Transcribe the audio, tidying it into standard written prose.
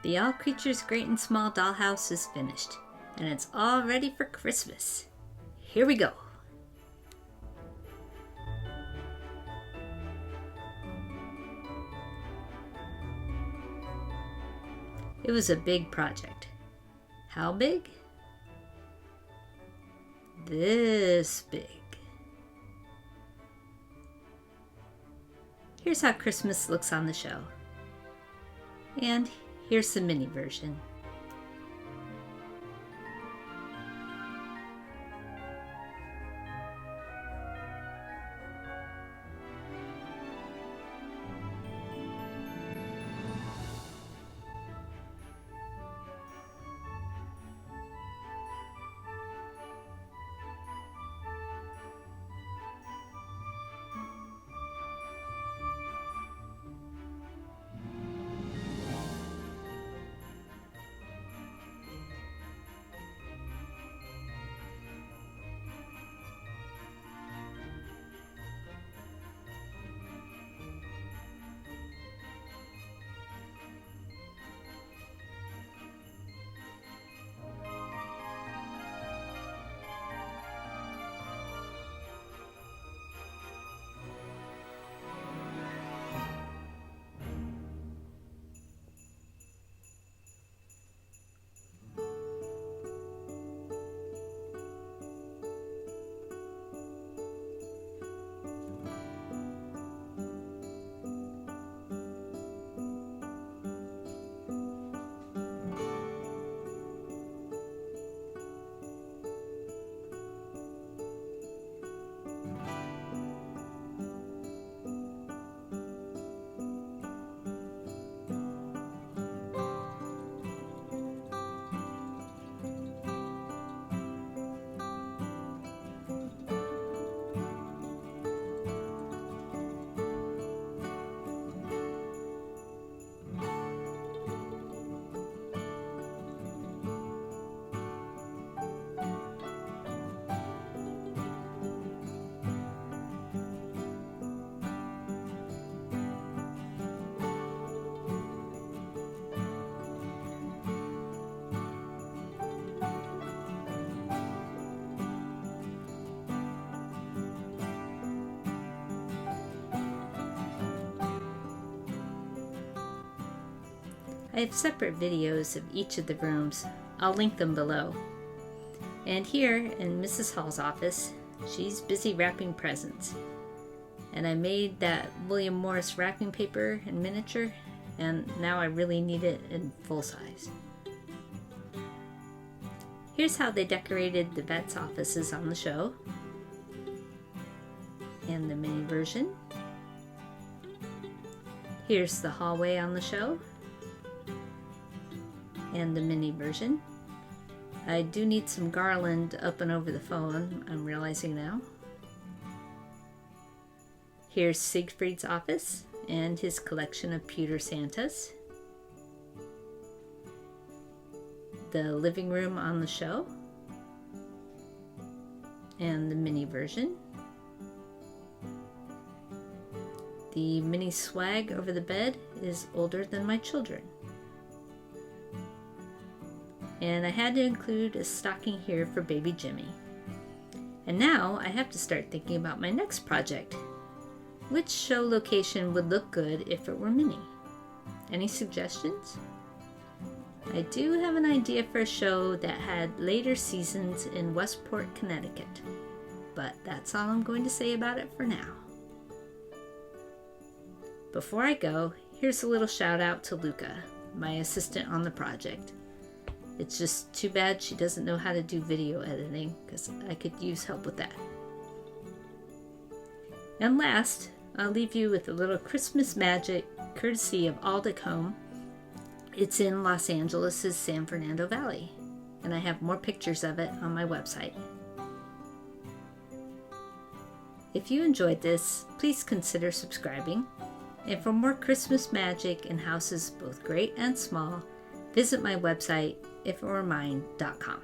The All Creatures Great and Small dollhouse is finished, and it's all ready for Christmas. Here we go. It was a big project. How big? This big. Here's how Christmas looks on the show. And here's the mini version. I have separate videos of each of the rooms. I'll link them below. And here in Mrs. Hall's office, she's busy wrapping presents. And I made that William Morris wrapping paper in miniature, and now I really need it in full size. Here's how they decorated the vet's offices on the show. And the mini version. Here's the hallway on the show. And the mini version. I do need some garland up and over the phone, I'm realizing now. Here's Siegfried's office and his collection of pewter Santas. The living room on the show. And the mini version. The mini swag over the bed is older than my children. And I had to include a stocking here for baby Jimmy. And now I have to start thinking about my next project. Which show location would look good if it were mini? Any suggestions? I do have an idea for a show that had later seasons in Westport, Connecticut. But that's all I'm going to say about it for now. Before I go, here's a little shout out to Luca, my assistant on the project. It's just too bad she doesn't know how to do video editing, because I could use help with that. And last, I'll leave you with a little Christmas magic courtesy of Aldic Home. It's in Los Angeles' San Fernando Valley, and I have more pictures of it on my website. If you enjoyed this, please consider subscribing. And for more Christmas magic in houses both great and small, visit my website, ifitweremine.com.